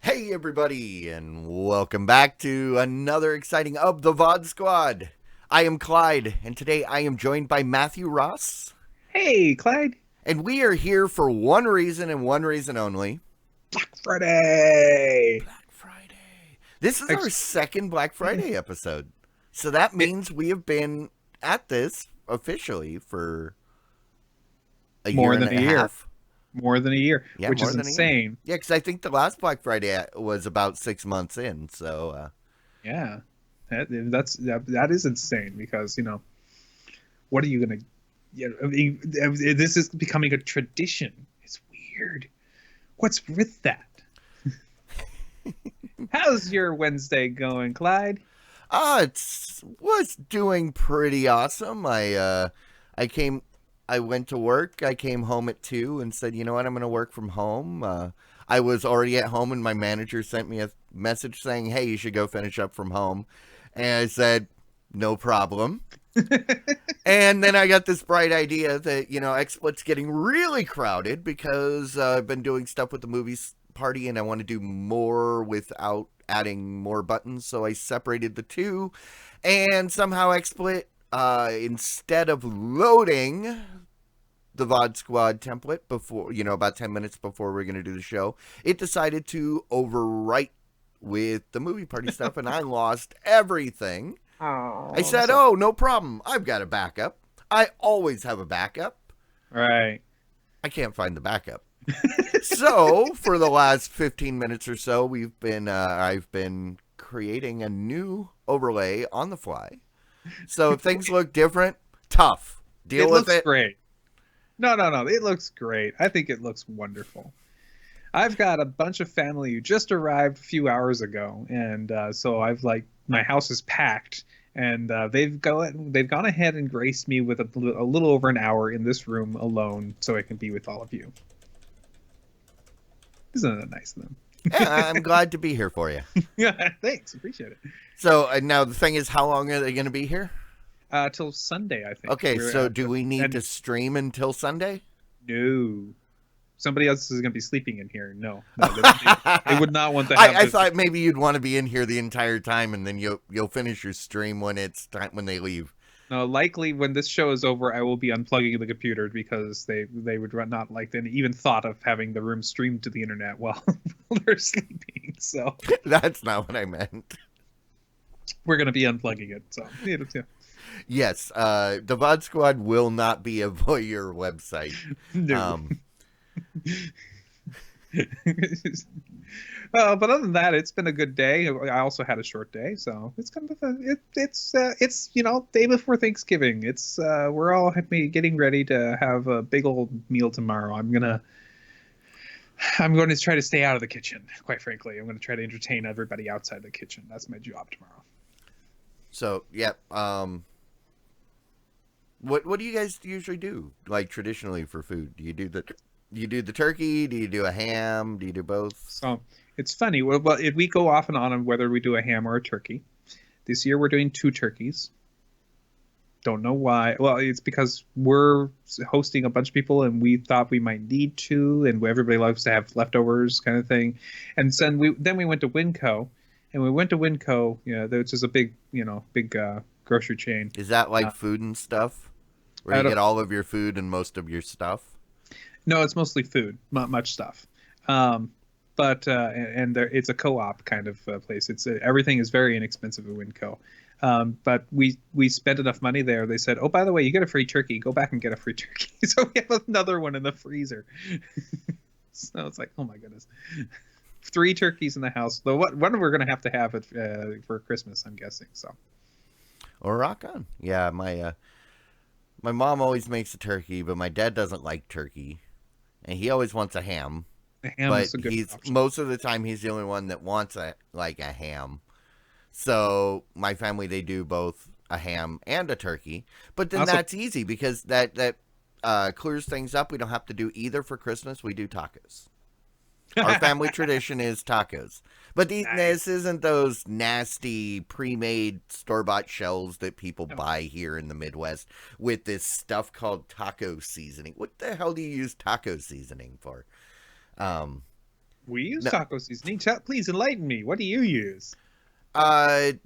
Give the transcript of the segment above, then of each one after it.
Hey everybody, and welcome back to another exciting of the VOD Squad. I am Clyde, and today I am joined by Matthew Ross. Hey, Clyde. And we are here for one reason and one reason only. Black Friday. Black Friday. This is our second Black Friday episode. So that means we have been at this officially for a year and a half. More than a year, Yeah, which is insane. Yeah, because I think the last Black Friday was about 6 months in. So yeah, that is insane because what are you gonna? This is becoming a tradition. It's weird. What's with that? How's your Wednesday going, Clyde? It was doing pretty awesome. I went to work. I came home at 2 and said, you know what, I'm going to work from home. I was already at home and my manager sent me a message saying, hey, you should go finish up from home. And I said, no problem. And then I got this bright idea that, XSplit's getting really crowded because I've been doing stuff with the movies party and I want to do more without adding more buttons. So I separated the two, and somehow XSplit, instead of loading the VOD Squad template before, about 10 minutes before we're going to do the show, it decided to overwrite with the movie party stuff, and I lost everything. Oh, I said, oh, no problem. I've got a backup. I always have a backup. Right. I can't find the backup. So for the last 15 minutes or so, I've been creating a new overlay on the fly. So if things look different, tough. Deal with it. It looks great. No. It looks great. I think it looks wonderful. I've got a bunch of family who just arrived a few hours ago, and so my house is packed, and they've gone ahead and graced me with a little over an hour in this room alone, so I can be with all of you. Isn't that nice of them? Yeah, I'm glad to be here for you. Yeah, thanks. Appreciate it. So now the thing is, how long are they going to be here? Till Sunday, I think. Okay, so do we need to stream until Sunday? No. Somebody else is going to be sleeping in here. No, they would not want to have I thought maybe you'd want to be in here the entire time, and then you'll finish your stream when it's time, when they leave. No, likely when this show is over, I will be unplugging the computer because they would not like any even thought of having the room streamed to the internet while they're sleeping. So that's not what I meant. We're going to be unplugging it. So yeah. Yes, the VOD Squad will not be a voyeur website. No. But other than that, it's been a good day. I also had a short day, so it's kind of it's day before Thanksgiving. It's we're all getting ready to have a big old meal tomorrow. I'm going to try to stay out of the kitchen. Quite frankly, I'm going to try to entertain everybody outside the kitchen. That's my job tomorrow. So yeah, what do you guys usually do, like traditionally for food? Do you do the turkey? Do you do a ham? Do you do both? So it's funny. Well, we go off and on whether we do a ham or a turkey. This year we're doing 2 turkeys. Don't know why. Well, it's because we're hosting a bunch of people, and we thought we might need to, and everybody loves to have leftovers, kind of thing. And then we went to Winco, which is a big grocery chain. Is that like Food and Stuff, where you get all of your food and most of your stuff? No, it's mostly food, not much stuff. But it's a co-op kind of place. Everything is very inexpensive at Winco. But we spent enough money there. They said, oh, by the way, you get a free turkey. Go back and get a free turkey. So we have another one in the freezer. So it's like, oh my goodness. 3 turkeys in the house. Though one we're going to have it for Christmas, I'm guessing. So. Or rock on. Yeah, my mom always makes a turkey, but my dad doesn't like turkey. And he always wants a ham. The ham but is a good he's option. most of the time he's the only one that wants a ham. So my family, they do both a ham and a turkey, but then Also, that's easy because that clears things up. We don't have to do either for Christmas. We do tacos. Our family tradition is tacos. But this nice. isn't those nasty pre-made store-bought shells that people No, buy here in the Midwest with this stuff called taco seasoning. What the hell do you use taco seasoning for? Um, we use no, taco seasoning. Please enlighten me. What do you use?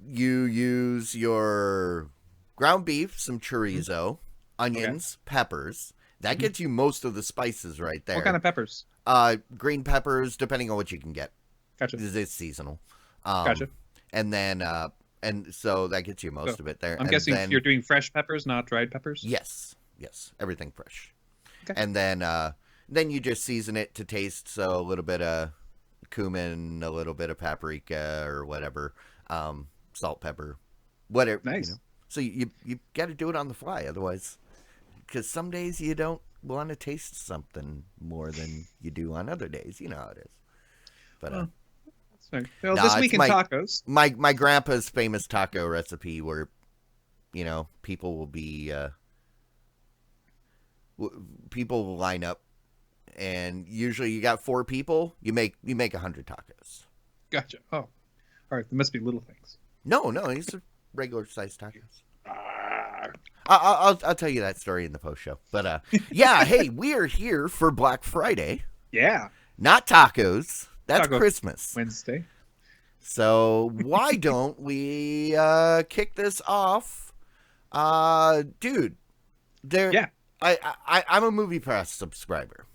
you use your ground beef, some Mhm. chorizo, Okay. onions, peppers. That Mhm. gets you most of the spices right What kind there. of peppers? Green peppers, depending on what you can get. Gotcha. It's seasonal. Gotcha. And then and so that gets you So most of it there. I'm And guessing you're then doing fresh peppers, not dried peppers. yes, everything fresh. Okay. And then you just season it to taste. So a little bit of cumin, a little bit of paprika or whatever, salt, pepper, whatever, Nice. So you got to do it on the fly, otherwise, because some days you don't want to taste something more than you do on other days. You know how it is. But Well, that's fine. Well, this nah, week it's in tacos. my grandpa's famous taco recipe where people will be people will line up, and usually you got 4 people, you make 100 tacos. Gotcha. Oh, all right. There must be little things. No, these are regular sized tacos. Ah, I'll tell you that story in the post show. But yeah, hey, we are here for Black Friday, yeah. not tacos. That's Taco Christmas. Wednesday. So why don't we kick this off, dude? There, Yeah, I'm a MoviePass subscriber.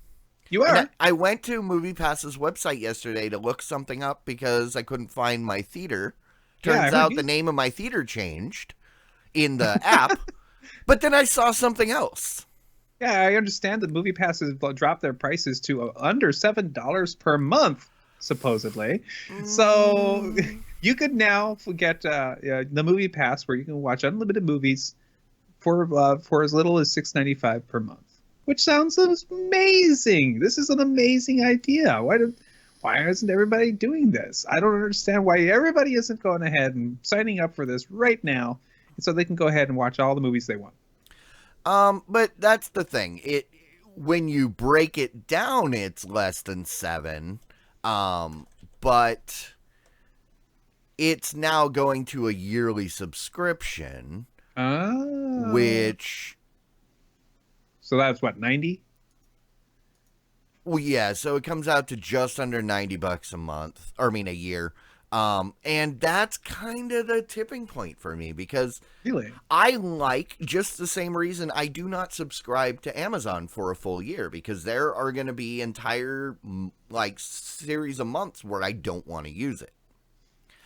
you And are. I went to MoviePass's website yesterday to look something up because I couldn't find my theater. Yeah, I Turns heard out the you. name of my theater changed in the app, but then I saw something else. Yeah, I understand that movie passes dropped their prices to under $7 per month, supposedly. So Mm, you could now get the movie pass where you can watch unlimited movies for as little as $6.95 per month, which sounds amazing. This is an amazing idea. Why isn't everybody doing this? I don't understand why everybody isn't going ahead and signing up for this right now, so they can go ahead and watch all the movies they want. but that's the thing. When you break it down, it's less than 7. But it's now going to a yearly subscription, Ah, which, so that's what, 90? well, yeah, so it comes out to just under $90 a month, or I mean a year. And that's kind of the tipping point for me because Really? I like, just the same reason I do not subscribe to Amazon for a full year, because there are going to be entire like series of months where I don't want to use it.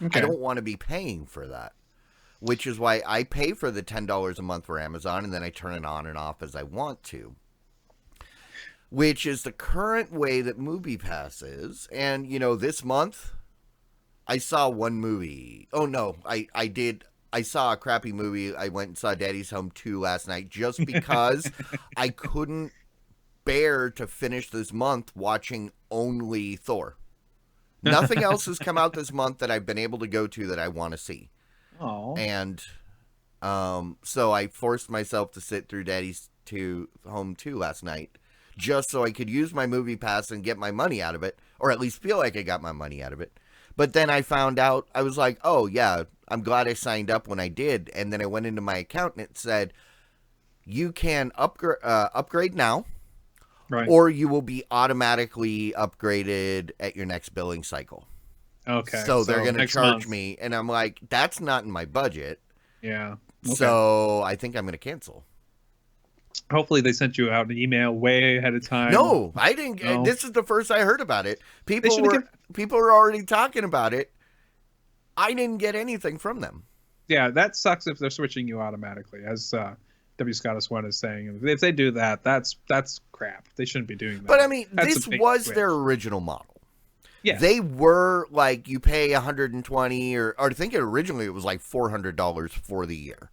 I Okay. don't want to be paying for that, which is why I pay for the $10 a month for Amazon, and then I turn it on and off as I want to, which is the current way that MoviePass is. And this month I saw one movie. Oh no, I did. I saw a crappy movie. I went and saw Daddy's Home 2 last night just because I couldn't bear to finish this month watching only Thor. Nothing else has come out this month that I've been able to go to that I want to see. Oh, And so I forced myself to sit through Home 2 last night just so I could use my movie pass and get my money out of it, or at least feel like I got my money out of it. But then I found out, I was like, oh yeah, I'm glad I signed up when I did. And then I went into my account and it said, you can upgrade now, right. or you will be automatically upgraded at your next billing cycle. Okay. So they're So going to next charge month. me. And I'm like, that's not in my budget. Yeah. Okay. So I think I'm going to cancel. Hopefully they sent you out an email way ahead of time. No, I didn't. No. This is the first I heard about it. They should have given. People were already talking about it. I didn't get anything from them. Yeah, that sucks if they're switching you automatically, as W. Scottus One is saying. If they do that, that's crap. They shouldn't be doing that. But I mean, That's this a big was switch. their original model. Yeah. They were like, you pay 120, or I think originally it was like $400 for the year.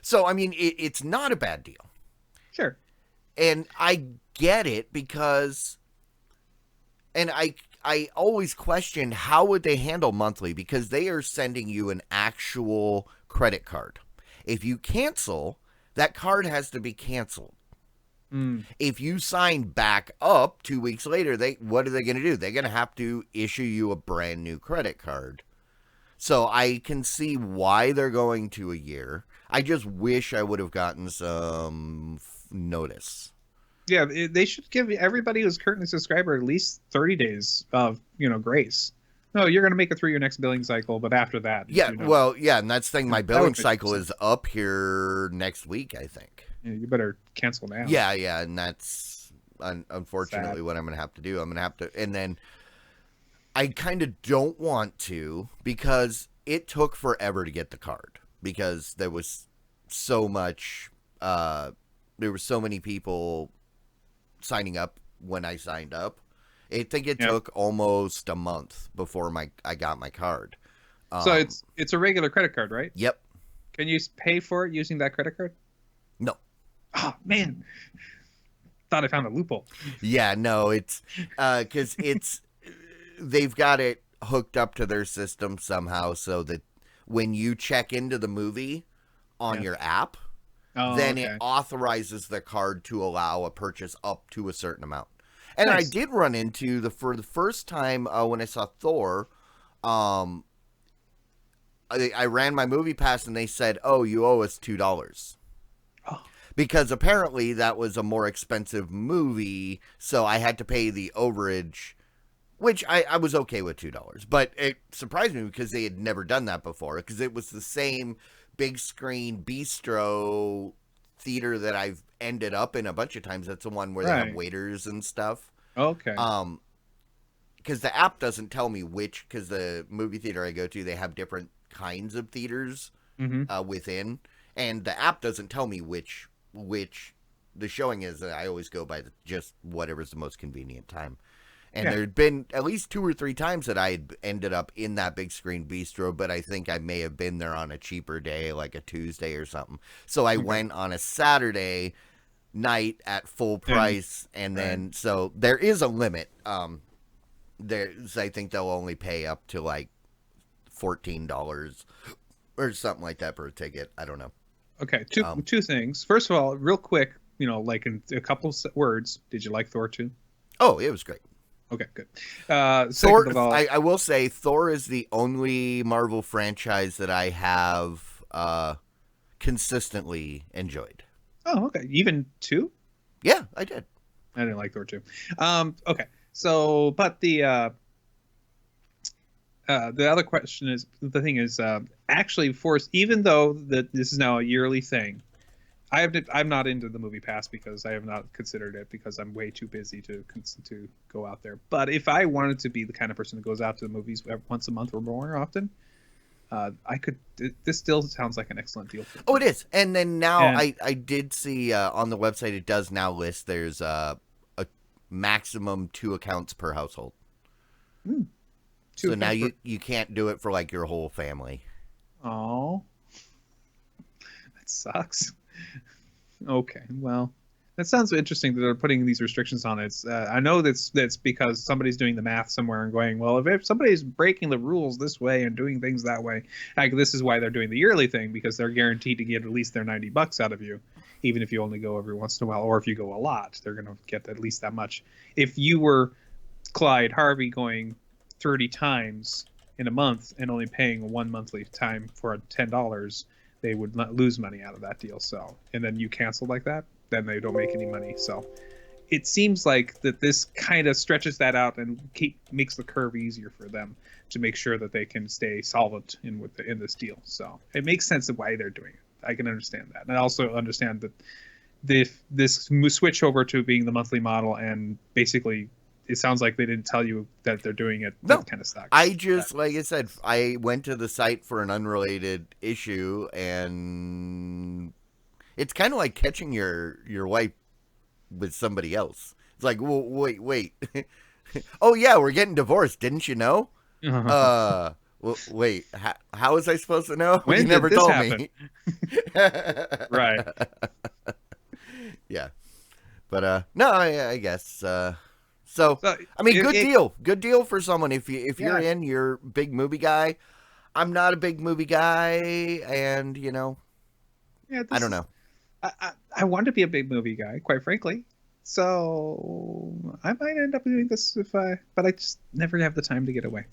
So I mean, it's not a bad deal. Sure. And I get it because And I always questioned how would they handle monthly, because they are sending you an actual credit card. If you cancel, that card has to be canceled. Mm. If you sign back up 2 weeks later, what are they going to do? They're going to have to issue you a brand new credit card. So I can see why they're going to a year. I just wish I would have gotten some notice. Yeah, they should give everybody who's currently a subscriber at least 30 days of, grace. No, you're going to make it through your next billing cycle, but after that, Yeah, well, yeah, and that's the thing. My that would billing make cycle sense. is up here next week, I think. Yeah, you better cancel now. Yeah, and that's unfortunately Sad. what I'm going to have to do. I'm going to have to, and then I kind of don't want to, because it took forever to get the card, because there was so much, there were so many people signing up when I signed up. I think it took almost a month before I got my card. So it's a regular credit card, right? Yep. Can you pay for it using that credit card? No. Oh man, thought I found a loophole. Yeah, no, it's because they've got it hooked up to their system somehow, so that when you check into the movie on your app, then it authorizes the card to allow a purchase up to a certain amount. And nice. I did run into for the first time when I saw Thor, I ran my MoviePass and they said, "Oh, you owe us $2." Oh. Because apparently that was a more expensive movie, so I had to pay the overage, which I was okay with $2. But it surprised me because they had never done that before, because it was the same big screen bistro theater that I've ended up in a bunch of times. That's the one where they have waiters and stuff. Okay. Because the app doesn't tell me which, because the movie theater I go to, they have different kinds of theaters within, and the app doesn't tell me which the showing is. I always go by just whatever's the most convenient time. And there'd been at least 2 or 3 times that I had ended up in that big screen bistro, but I think I may have been there on a cheaper day, like a Tuesday or something. So I went on a Saturday night at full price, and then so there is a limit. I think they'll only pay up to like $14 or something like that for a ticket. I don't know. Okay, two things. First of all, real quick, like in a couple words, did you like Thor 2? Oh, it was great. Okay, good. Thor, of all, I will say Thor is the only Marvel franchise that I have consistently enjoyed. Oh, okay. Even 2? Yeah, I did. I didn't like Thor 2. Okay. So, but the other question is, the thing is, actually, even though this is now a yearly thing, I'm not into the MoviePass because I have not considered it, because I'm way too busy to go out there. But if I wanted to be the kind of person that goes out to the movies once a month or more often, I could. This still sounds like an excellent deal. Oh, it is. And then now I did see on the website, it does now list there's a maximum 2 accounts per household. So now you can't do it for like your whole family. Oh, that sucks. Okay, well, that sounds interesting that they're putting these restrictions on it. I know that's because somebody's doing the math somewhere and going, well, if somebody's breaking the rules this way and doing things that way, this is why they're doing the yearly thing, because they're guaranteed to get at least their $90 out of you, even if you only go every once in a while, or if you go a lot, they're going to get at least that much. If you were Clyde Harvey going 30 times in a month and only paying one monthly time for $10, they would not lose money out of that deal. So, and then you cancel like that, then they don't make any money. So it seems like that this kind of stretches that out and makes the curve easier for them to make sure that they can stay solvent in this deal. So it makes sense of why they're doing it. I can understand that. And I also understand that this switch over to being the monthly model, and basically it sounds like they didn't tell you that they're doing it. No, that kind of sucks. I just, like I said, I went to the site for an unrelated issue, and it's kind of like catching your wife with somebody else. It's like, well, wait. Oh yeah, we're getting divorced. Didn't you know? Well, wait. How was I supposed to know? When you never did this told happen? me. Right. Yeah. But no, I guess So, So I mean, it, good deal for someone if you're yeah, in, you're a big movie guy. I'm not a big movie guy, and yeah. I This don't is know. I want to be a big movie guy, quite frankly. So I might end up doing this but I just never have the time to get away.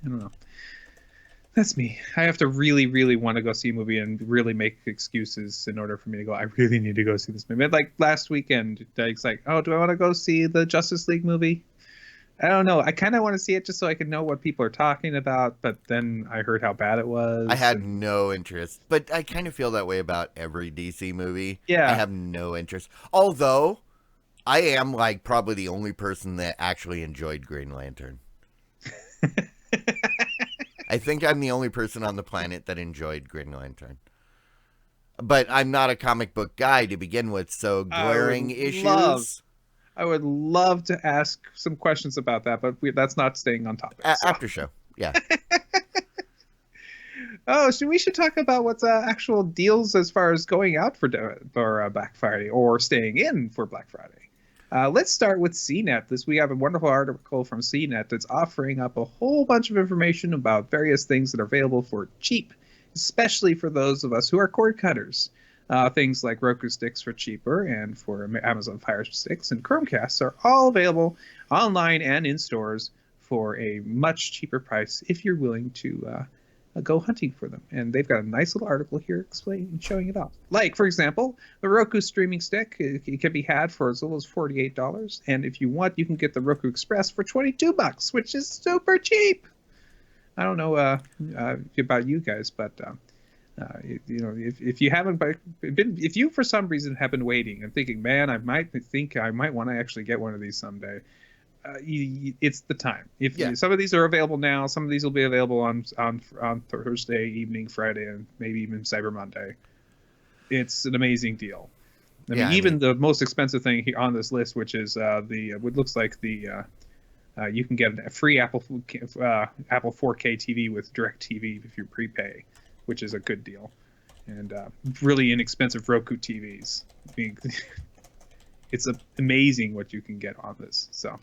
I don't know. That's me. I have to really, really want to go see a movie and really make excuses in order for me to go. I really need to go see this movie. Like last weekend, it's like, oh, do I want to go see the Justice League movie? I don't know. I kind of want to see it just so I can know what people are talking about. But then I heard how bad it I was, had and no interest, but I kind of feel that way about every DC movie. I yeah, have no interest. Although I am like probably the only person that actually enjoyed Green Lantern. I think I'm the only person on the planet that enjoyed Green Lantern. But I'm not a comic book guy to begin with, so I would glaring love, issues I would love to ask some questions about that, but that's not staying on topic. So. after show. Yeah. Oh, so we should talk about what's actual deals as far as going out for Black Friday or staying in for Black Friday. Let's start with CNET. We have a wonderful article from CNET that's offering up a whole bunch of information about various things that are available for cheap, especially for those of us who are cord cutters. Things like Roku sticks for cheaper and for Amazon Fire Sticks and Chromecasts are all available online and in stores for a much cheaper price if you're willing to go hunting for them. And they've got a nice little article here explaining, showing it off. Like, for example, the Roku streaming stick, it can be had for as little as $48. And if you want, you can get the Roku Express for $22, which is super cheap. I don't know about you guys, but if you haven't been, if you for some reason have been waiting and thinking, man, I might think I might want to actually get one of these someday, it's the time. If Yeah. some of these are available now, some of these will be available on Thursday evening, Friday, and maybe even Cyber Monday. It's an amazing deal. I Yeah, mean, I even mean, the most expensive thing here on this list, which is what looks like you can get a free Apple 4K TV with DirecTV if you prepay, which is a good deal, and really inexpensive Roku TVs. I mean, it's amazing what you can get on this. So.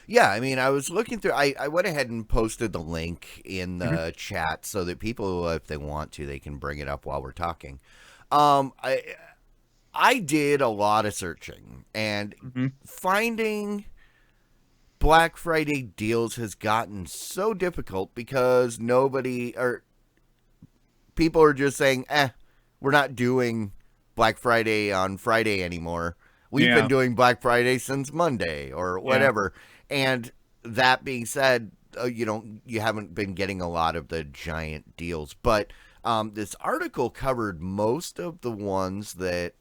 yeah, I mean, I was looking through. I went ahead and posted the link in Mhm. the chat so that people, if they want to, they can bring it up while we're talking. Um, I I did a lot of searching, and Mhm. finding Black Friday deals has gotten so difficult because nobody or people are just saying, we're not doing Black Friday on Friday anymore. We've been Yeah. doing Black Friday since Monday or Yeah. whatever. And that being said, you haven't been getting a lot of the giant deals. But this article covered most of the ones that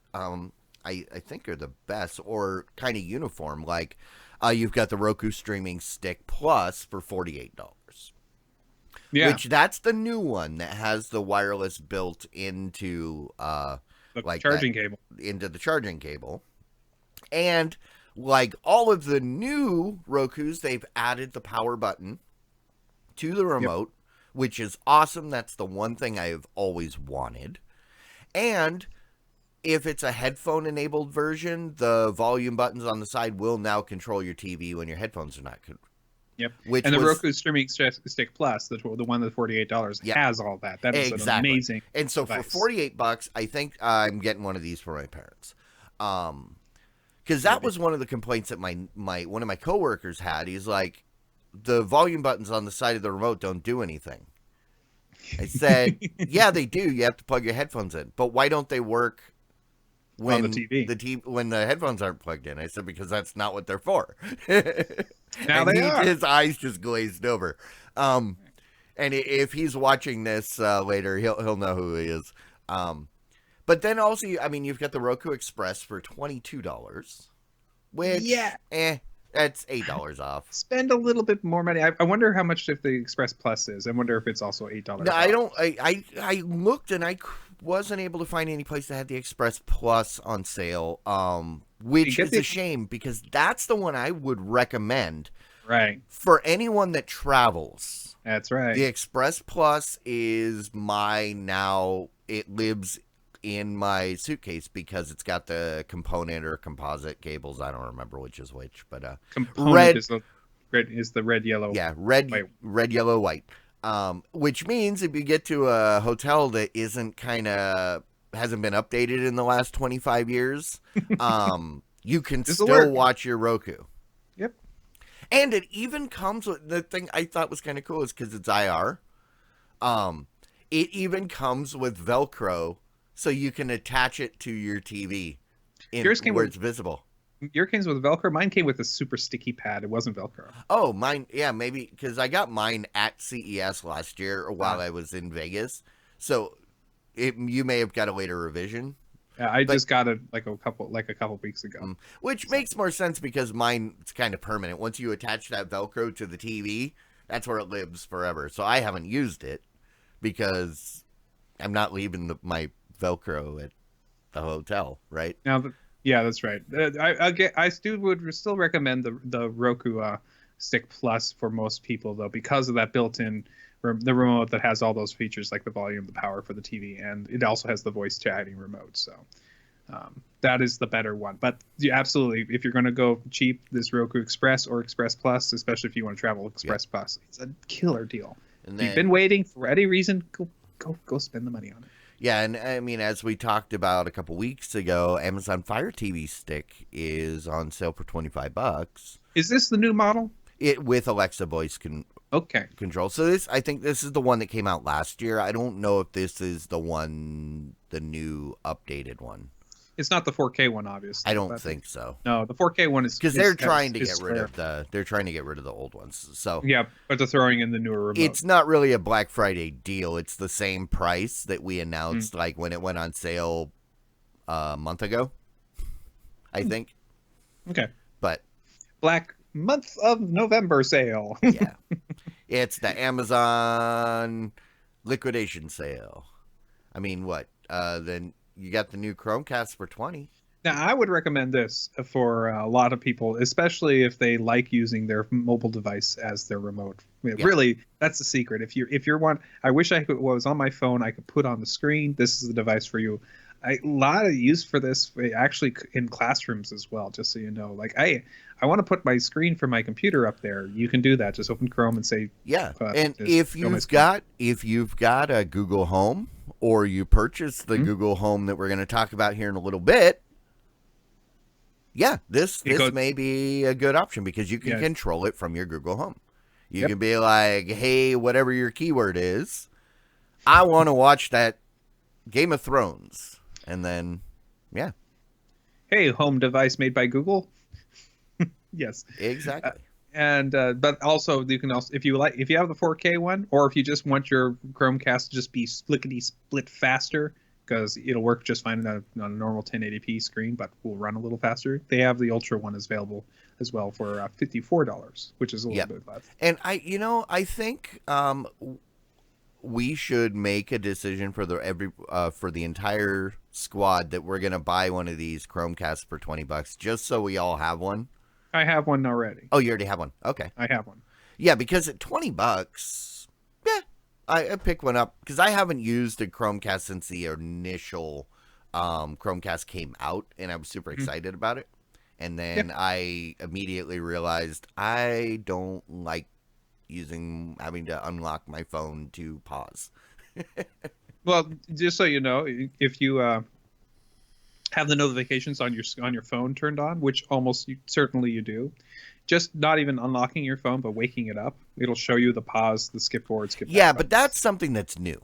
I think are the best or kind of uniform. Like you've got the Roku Streaming Stick Plus for $48, Yeah. which that's the new one that has the wireless built into The like that charging cable. into the charging cable. And like all of the new Rokus, they've added the power button to the Yep. remote, which is awesome. That's the one thing I've always wanted. And if it's a headphone enabled version, the volume buttons on the side will now control your TV when your headphones are not Yep. which And the was Roku Streaming Stick Plus, the one that's $48, yeah, has all that. That is an exactly. amazing And so for device. $48, I think I'm getting one of these for my parents. Because that Maybe. was one of the complaints that my one of my coworkers had. He's like, the volume buttons on the side of the remote don't do anything. I said, yeah, they do. You have to plug your headphones in, but why don't they work On the when TV. when the headphones aren't plugged in? I said because that's not what they're for. Now And they are. his eyes just glazed over. And if he's watching this later, he'll know who he is. But then also, I mean, you've got the Roku Express for $22, Yeah. which that's $8 off. Spend a little bit more money. I wonder how much if the Express Plus is. I wonder if it's also No, $8 I off. don't. I looked and wasn't able to find any place that had the Express Plus on sale. You Which get is a the shame because that's the one I would recommend right. for anyone that travels. That's right. The Express Plus is my now. It lives in my suitcase because it's got the component or composite cables. I don't remember which is which, but Component red, is the red yellow. yeah, White. red, yellow, white. Which means if you get to a hotel that isn't hasn't been updated in the last 25 years, you can still watch your Roku. Yep. And it even comes with the thing I thought was kind of cool is because it's IR. It even comes with Velcro, so you can attach it to your TV where it's visible. Your came with Velcro. Mine came with a super sticky pad. It wasn't Velcro. Oh, mine, yeah, maybe because I got mine at CES last year while I was in Vegas. So you may have got a later revision. Yeah, I just got it like a couple weeks ago. Which makes more sense because mine's kind of permanent. Once you attach that Velcro to the TV, that's where it lives forever. So I haven't used it because I'm not leaving my Velcro at the hotel, right? Now, yeah, that's right. I would still recommend the Roku Stick Plus for most people though, because of that built-in the remote that has all those features like the volume, the power for the TV, and it also has the voice chatting remote. So that is the better one. But absolutely, if you're going to go cheap, this Roku Express or Express Plus, especially if you want to travel Express Plus, it's a killer deal. And then, if you've been waiting for any reason, go spend the money on it. Yeah, and I mean, as we talked about a couple weeks ago, Amazon Fire TV Stick is on sale for $25. Is this the new model? It with Alexa voice control. So I think this is the one that came out last year. I don't know if this is the new updated one. It's not the 4K one, obviously. I don't think so. No, the 4K one is because they're trying to get rid of the old ones. So yeah, but they're throwing in the newer remote. It's not really a Black Friday deal. It's the same price that we announced, like when it went on sale a month ago, I think. Okay, but Black month of November sale. Yeah, it's the Amazon liquidation sale. I mean, what? Then you got the new Chromecast for $20. Now, I would recommend this for a lot of people, especially if they like using their mobile device as their remote. Really, that's the secret. If you're one, I wish was on my phone. I could put on the screen. This is the device for you. A lot of use for this actually in classrooms as well. Just so you know, like I want to put my screen for my computer up there. You can do that. Just open Chrome and say and if you've got a Google Home or you purchase the Google Home that we're going to talk about here in a little bit. Yeah, this may be a good option because you can control it from your Google Home. You can be like, hey, whatever your keyword is, I want to watch that Game of Thrones. And then, yeah. Hey, home device made by Google. Yes. Exactly. But also you can if you have the 4K one, or if you just want your Chromecast to just be split faster, because it'll work just fine on a normal 1080p screen, but will run a little faster. They have the Ultra one available as well for $54, which is a little bit less. And I think we should make a decision for the entire squad that we're gonna buy one of these Chromecasts for $20, just so we all have one. I have one already. Oh, you already have one. Okay, I have one. Yeah, because at $20, I pick one up because I haven't used a Chromecast since the initial Chromecast came out, and I was super excited about it. And then I immediately realized I don't like having to unlock my phone to pause. Well, just so you know, if you have the notifications on your phone turned on, which certainly you do, just not even unlocking your phone but waking it up, it'll show you the pause, the skip forward, skip back. Yeah, but that's something that's new.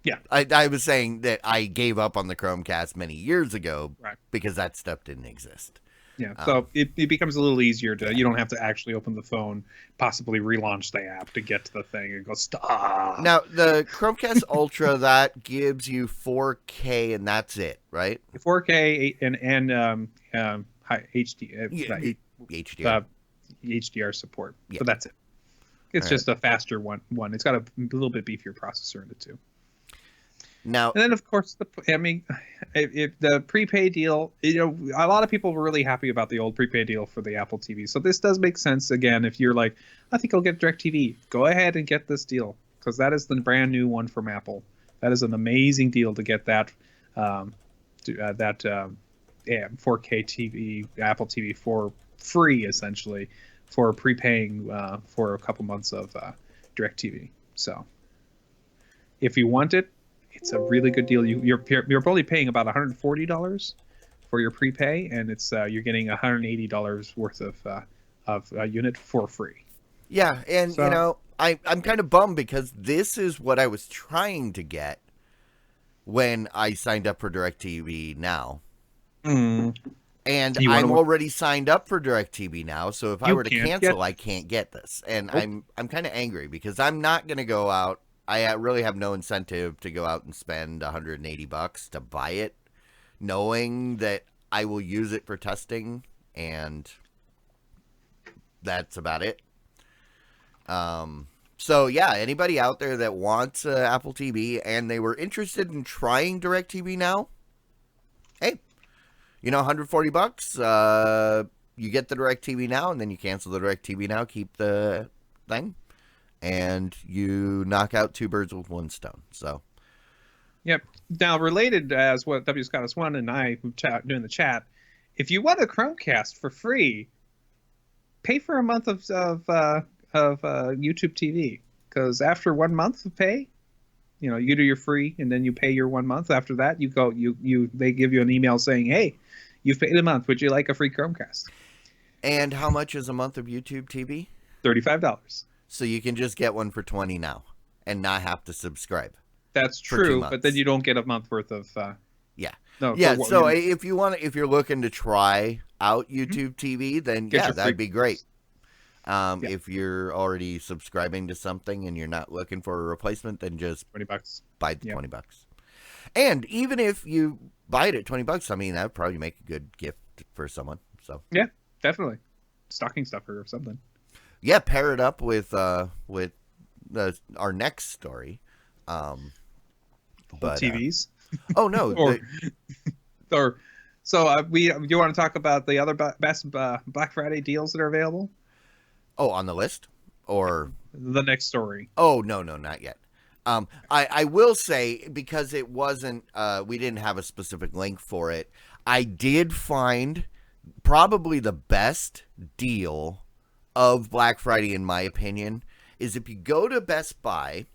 Yeah, I was saying that I gave up on the Chromecast many years ago because that stuff didn't exist. Yeah, so it becomes a little easier you don't have to actually open the phone, possibly relaunch the app to get to the thing and go stop. Now, the Chromecast Ultra, that gives you 4K and that's it, right? 4K and high HD, HDR support. So that's it. It's just a faster one. It's got a little bit beefier processor in it too. Now, and then of course if the prepaid deal, a lot of people were really happy about the old prepaid deal for the Apple TV. So this does make sense. Again, if you're like, I think I'll get DirecTV, go ahead and get this deal, because that is the brand new one from Apple. That is an amazing deal to get that um, that yeah, 4K TV, Apple TV for free essentially for prepaying for a couple months of DirecTV. So if you want it, it's a really good deal. You're only paying about $140 for your prepay, and it's you're getting $180 worth of a unit for free. Yeah, and So I'm kind of bummed because this is what I was trying to get when I signed up for DirecTV Now. mm, And you want I'm to already signed up for DirecTV Now, so if I you were to can't get cancel, I can't get this. And nope. I'm kind of angry because I'm not going to go out. I really have no incentive to go out and spend $180 to buy it, knowing that I will use it for testing, and that's about it. So yeah, anybody out there that wants Apple TV and they were interested in trying DirecTV Now, hey, $140. You get the DirecTV Now, and then you cancel the DirecTV Now, keep the thing, and you knock out two birds with one stone. So, Yep. Now, related as what W. Scottus One and I do in the chat, if you want a Chromecast for free, pay for a month of YouTube TV, because after 1 month of pay, you do your free, and then you pay your 1 month. After that, they give you an email saying, "Hey, you've paid a month. Would you like a free Chromecast?" and how much is a month of YouTube TV? $35. So you can just get one for 20 now and not have to subscribe. That's For 2 true, months. but then you don't get a month worth of. Yeah. No. Yeah, for, so if you're looking to try out YouTube TV, then Get yeah, your that'd free be great. Yeah. If you're already subscribing to something and you're not looking for a replacement, then just $20. buy the Yep. $20. And even if you buy it at $20, I mean, that would probably make a good gift for someone. So Yeah, definitely. Stocking stuffer or something. yeah, pair it up with our next story. But TVs. oh no, Or or so you want to talk about the other best Black Friday deals that are available? on the list or The next story. oh no, not yet. I will say, because it wasn't we didn't have a specific link for it, I did find probably the best deal of Black Friday, in my opinion, is if you go to Best Buy,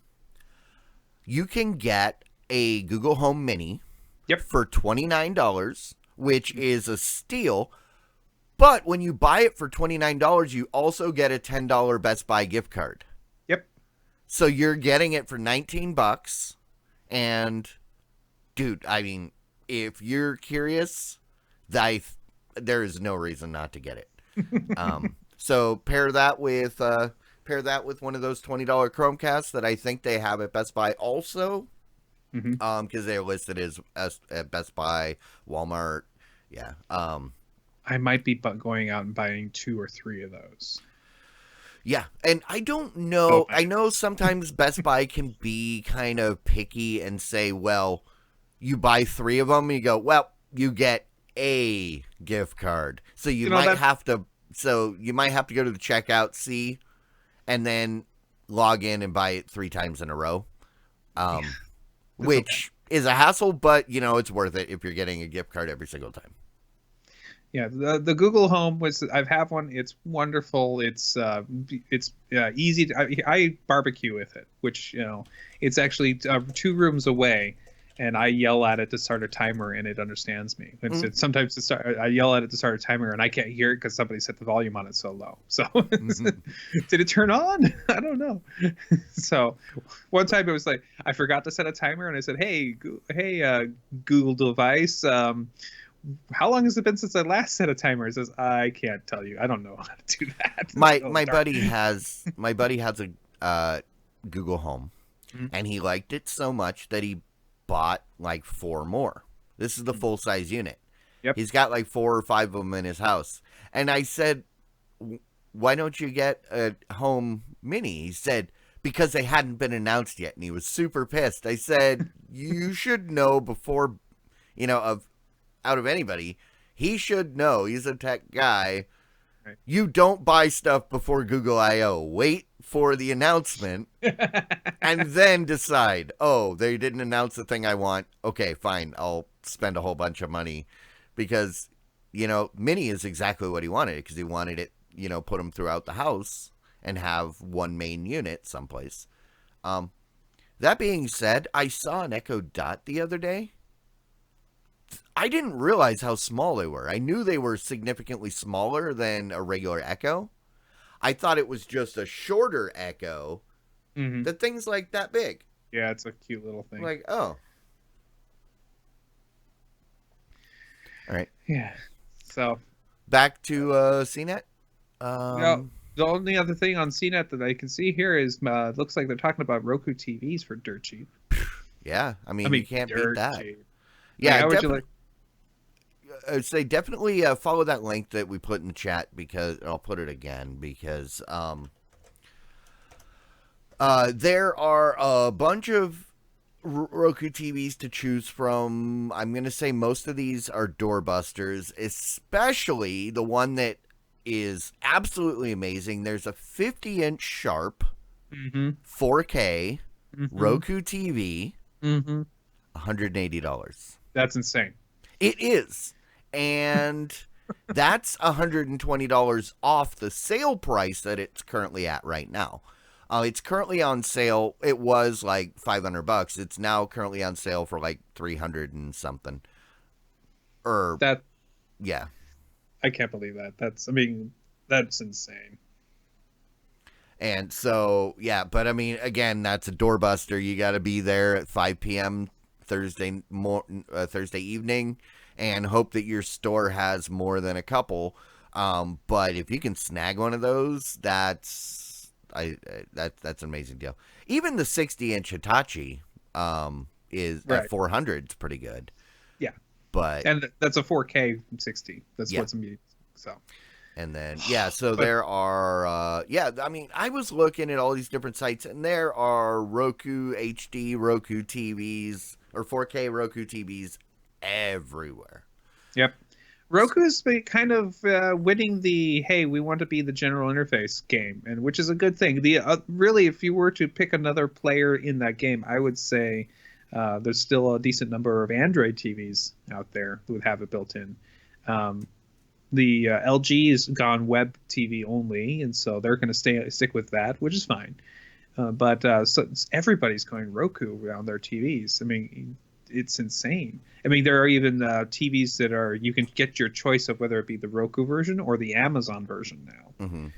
you can get a Google Home Mini for $29, which is a steal. But when you buy it for $29, you also get a $10 Best Buy gift card. Yep. So you're getting it for $19. And, dude, I mean, if you're curious, there is no reason not to get it. So pair that with one of those $20 Chromecasts that I think they have at Best Buy also, because they're listed as at Best Buy, Walmart. Yeah. I might be going out and buying 2 or 3 of those. Yeah, and I don't know. I know sometimes Best Buy can be kind of picky and say, well, you buy 3 of them, and you go, well, you get a gift card. So you might have to. So you might have to go to the checkout, see, and then log in and buy it 3 times in a row, which is a hassle, but it's worth it if you're getting a gift card every single time. Yeah, the Google Home I have one. It's wonderful. It's easy. I barbecue with it, which it's actually 2 rooms away, and I yell at it to start a timer, and it understands me. Sometimes I yell at it to start a timer, and I can't hear it because somebody set the volume on it so low. So did it turn on? I don't know. So one time it was like I forgot to set a timer, and I said, "Hey, Google device, how long has it been since I last set a timer?" It says, "I can't tell you. I don't know how to do that." My buddy has a Google Home, and he liked it so much that he bought like 4 more. This is the full size unit. Yep. He's got like 4 or 5 of them in his house. And I said, why don't you get a Home Mini? He said, because they hadn't been announced yet. And he was super pissed. I said, you should know before, out of anybody, he should know. He's a tech guy. Right. You don't buy stuff before Google I/O. Wait for the announcement and then decide, oh, they didn't announce the thing I want. Okay, fine. I'll spend a whole bunch of money because, you know, mini is exactly what he wanted because he wanted it, you know, put them throughout the house and have one main unit someplace. That being said, I saw an Echo Dot the other day. I didn't realize how small they were. I knew they were significantly smaller than a regular Echo. I thought it was just a shorter Echo. Mm-hmm. The thing's like that big. Yeah, it's a cute little thing. Like, oh. All right. Yeah. So Back to CNET. the only other thing on CNET that I can see here is looks like they're talking about Roku TVs for dirt cheap. Yeah, I mean you can't beat that. Cheap. Yeah, how would you like? I'd say definitely follow that link that we put in the chat because I'll put it again because there are a bunch of Roku TVs to choose from. I'm going to say most of these are doorbusters, especially the one that is absolutely amazing. There's a 50-inch Sharp 4K Roku TV, $180. That's insane. It is. And that's $120 off the sale price that it's currently at right now. It's currently on sale. It was like $500. It's now currently on sale for like 300 and something. Yeah. I can't believe that. That's insane. And so, yeah, but I mean, again, that's a doorbuster. You got to be there at 5 p.m. Thursday evening and hope that your store has more than a couple. But if you can snag one of those, that's an amazing deal. Even the 60-inch Hitachi is right. at 400. It's pretty good. Yeah, and that's a 4K 60. That's what's immediate. So. And then, so there are, I mean, I was looking at all these different sites, and there are Roku HD, Roku TVs, or 4K Roku TVs everywhere. Yep. Roku's been kind of winning the, hey, we want to be the general interface game, and which is a good thing. Really, if you were to pick another player in that game, I would say there's still a decent number of Android TVs out there that would have it built in. The LG has gone web TV only, and so they're going to stick with that, which is fine. But everybody's going Roku on their TVs. I mean, it's insane. I mean, there are even TVs that you can get your choice of whether it be the Roku version or the Amazon version now. Mm-hmm.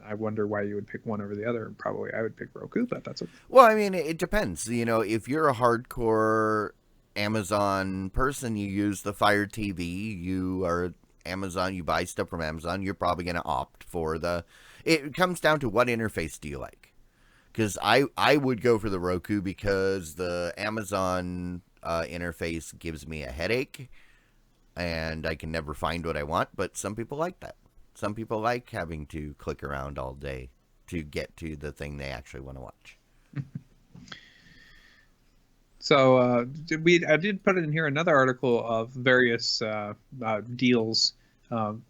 I wonder why you would pick one over the other. Probably I would pick Roku, but that's okay. Well, I mean, it depends. You know, if you're a hardcore Amazon person, you use the Fire TV. You are Amazon, you buy stuff from Amazon, you're probably going to opt for it comes down to what interface do you like, because I would go for the Roku because the Amazon interface gives me a headache and I can never find what I want, but some people like that. Some people like having to click around all day to get to the thing they actually want to watch. So I did put in here another article of various deals from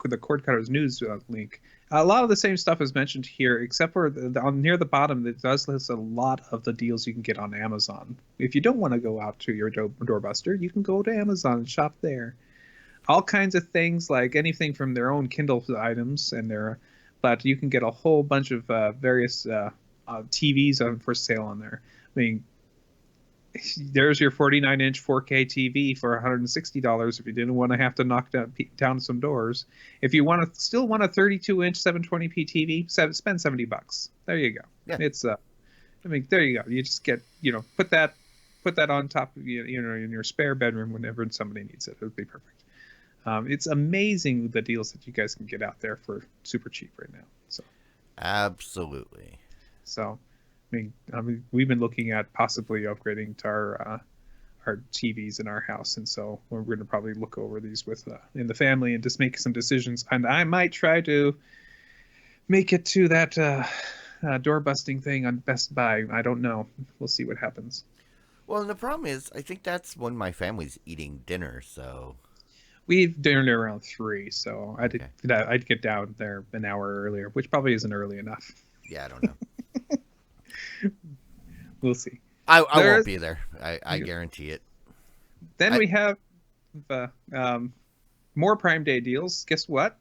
the Cord Cutters News link. A lot of the same stuff is mentioned here, except for near the bottom, it does list a lot of the deals you can get on Amazon. If you don't want to go out to your doorbuster, you can go to Amazon and shop there. All kinds of things, like anything from their own Kindle items but you can get a whole bunch of various TVs for sale on there. I mean, there's your 49-inch 4K TV for $160 if you didn't want to have to knock down some doors. If you still want a 32-inch 720p TV, spend $70. There you go. Yeah. It's there you go. You just get, put that on top of in your spare bedroom whenever somebody needs it. It would be perfect. It's amazing the deals that you guys can get out there for super cheap right now. So absolutely. So I mean, we've been looking at possibly upgrading to our TVs in our house, and so we're going to probably look over these in the family and just make some decisions. And I might try to make it to that door busting thing on Best Buy. I don't know. We'll see what happens. Well, and the problem is, I think that's when my family's eating dinner, so we eat dinner around 3, so I'd get down there an hour earlier, which probably isn't early enough. Yeah, I don't know. We'll see. I won't be there. I guarantee it. Then I we have uh, um, more Prime Day deals. Guess what?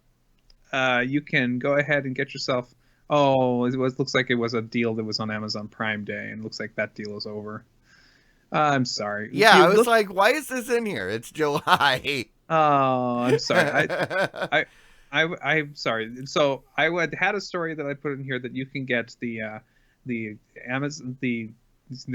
You can go ahead and get yourself. Oh, looks like it was a deal that was on Amazon Prime Day, and looks like that deal is over. I'm sorry. If yeah, you I was look, like, why is this in here? It's July. oh, I'm sorry. I, I'm sorry. So I would had a story that I put in here that you can get the Amazon the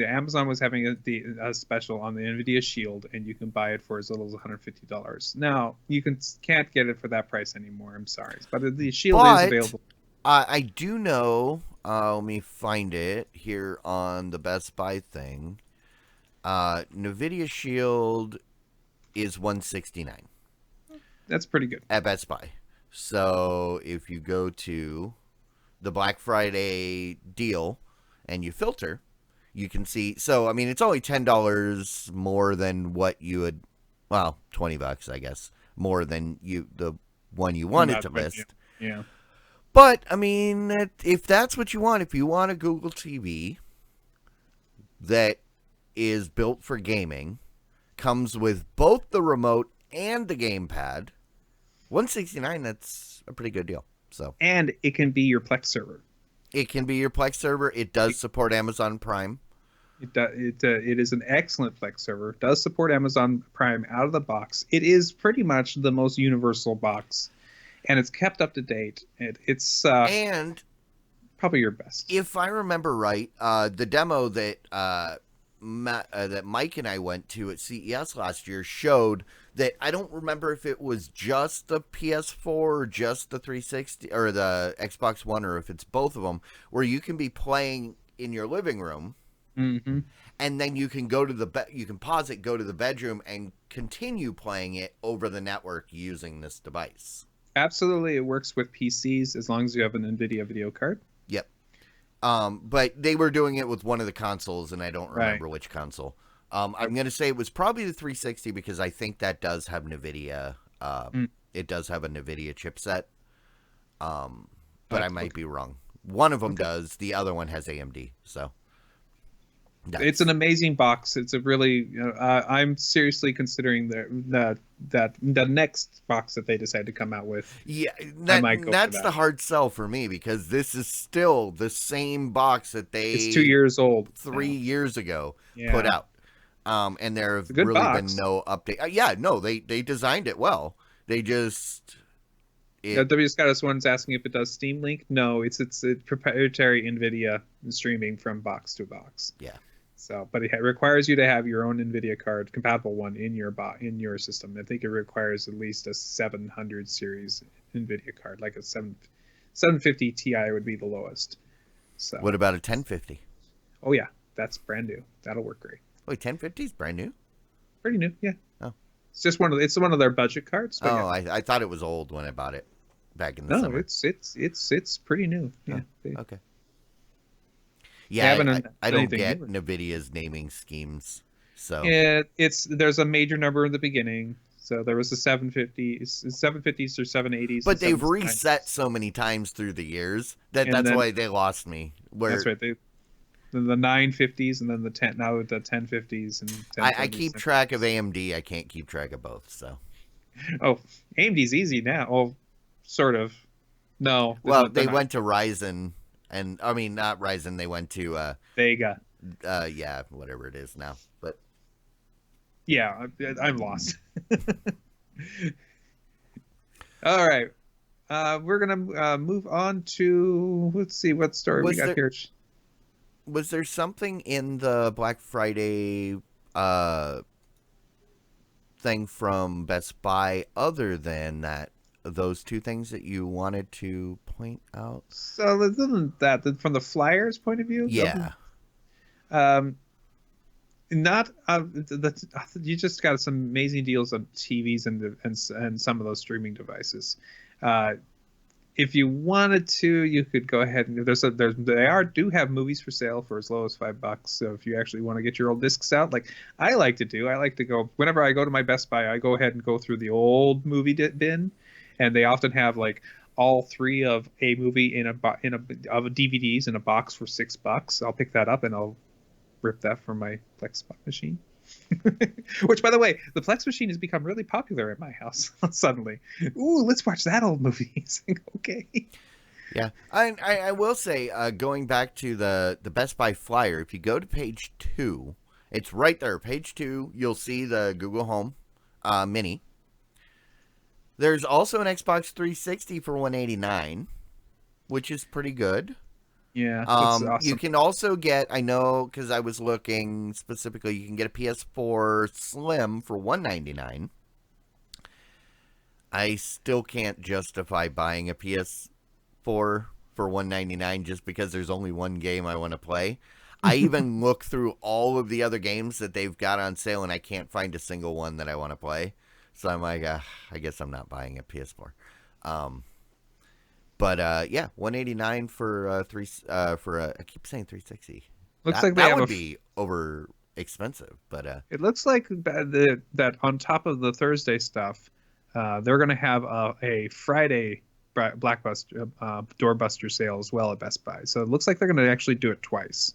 Amazon was having a special on the Nvidia Shield, and you can buy it for as little as $150. Now you can't get it for that price anymore. I'm sorry, but the Shield is But available. I do know. Let me find it here on the Best Buy thing. Nvidia Shield is 169 That's pretty good. at Best Buy. So if you go to the Black Friday deal and you filter, you can see. So I mean, it's only $10 more than what you would. Well, $20, I guess, more than the one you And wanted that's to what, yeah, list. yeah. But I mean, if that's what you want, if you want a Google TV that is built for gaming, comes with both the remote and the gamepad, 169. That's a pretty good deal. So And it can be your Plex server. it can be your Plex server. It does support Amazon Prime. It is an excellent Plex server. It does support Amazon Prime out of the box. It is pretty much the most universal box, and it's kept up to date. It's And probably your best. if I remember right, the demo that that Mike and I went to at CES last year showed that I don't remember if it was just the PS4 or just the 360 or the Xbox One or if it's both of them, where you can be playing in your living room Hmm. and then you can go to you can pause it, go to the bedroom, and continue playing it over the network using this device. Absolutely, it works with PCs as long as you have an NVIDIA video card. Yep. But they were doing it with one of the consoles, and I don't Right. remember which console. I'm going to say it was probably the 360 because I think that does have NVIDIA. Mm. It does have a NVIDIA chipset, I'll but I have to might look. be wrong. One of them Okay. does. The other one has AMD. So It's an that's amazing box. It's a really. I'm seriously considering the next box that they decide to come out with. yeah. I might go for That's the that. hard sell for me because this is still the same box that It's 2 they years old 3 years ago put Yeah, out. And there have it's a good really been box. no update. Yeah, no, they designed it well. They just it W. Scottus one's asking if it does Steam Link. No, it's a proprietary NVIDIA streaming from box to box. yeah. So, but it requires you to have your own NVIDIA card, compatible one in your system. I think it requires at least a 700 series NVIDIA card, like a 750 Ti would be the lowest. So, What about a 1050? oh yeah, that's brand new. That'll work great. Wait, 1050 is brand new? Pretty new, yeah. Oh. It's one of their budget cards, but Oh, yeah. I thought it was old when I bought it back in the No, summer. it's pretty new. Yeah. Oh, okay. They haven't Yeah, done I don't anything get new. NVIDIA's naming schemes. So, There's a major number in the beginning. So there was the 750s or 780s but and they've 790s. reset so many times through the years that And that's then why they lost me. Where that's right. The 950s and then the 1050s and I 1070s. keep track of AMD, I can't keep track of both. So, Oh, AMD's easy now. Oh, sort of. No, well, they're they not. went to Ryzen, and I mean not Ryzen. They went to Vega. yeah, whatever it is now. But Yeah, I'm lost. All right. We're gonna move on to, let's see what story we was got there here. was there something in the Black Friday uh thing from Best Buy other than those two things that you wanted to point out? So other than that, from the Flyers point of view, Yeah. um, not you just got some amazing deals on TVs and some of those streaming devices. Uh, if you wanted to, you could go ahead and do have movies for sale for as low as $5. So if you actually want to get your old discs out, like I like to do, I like to go whenever I go to my Best Buy, I go ahead and go through the old movie bin, and they often have like all three of a movie of DVDs in a box for $6. I'll pick that up and I'll rip that from my Plex machine. Which, by the way, the Plex machine has become really popular at my house suddenly. Ooh, let's watch that old movie. It's like, okay. Yeah, I will say, going back to the Best Buy flyer, if you go to page 2, it's right there. Page 2, you'll see the Google Home Mini. There's also an Xbox 360 for $189, which is pretty good. Yeah, that's You awesome. can also get, I know, because I was looking specifically, you can get a PS4 Slim for $199. I still can't justify buying a PS4 for $199 just because there's only one game I want to play. I even look through all of the other games that they've got on sale, and I can't find a single one that I want to play. So I'm like, I guess I'm not buying a PS4. Um, but yeah, $189 for I keep saying 360. Looks That like they that have would be over expensive, but It looks like that on top of the Thursday stuff, they're going to have a Friday Blackbuster doorbuster sale as well at Best Buy. So it looks like they're going to actually do it twice.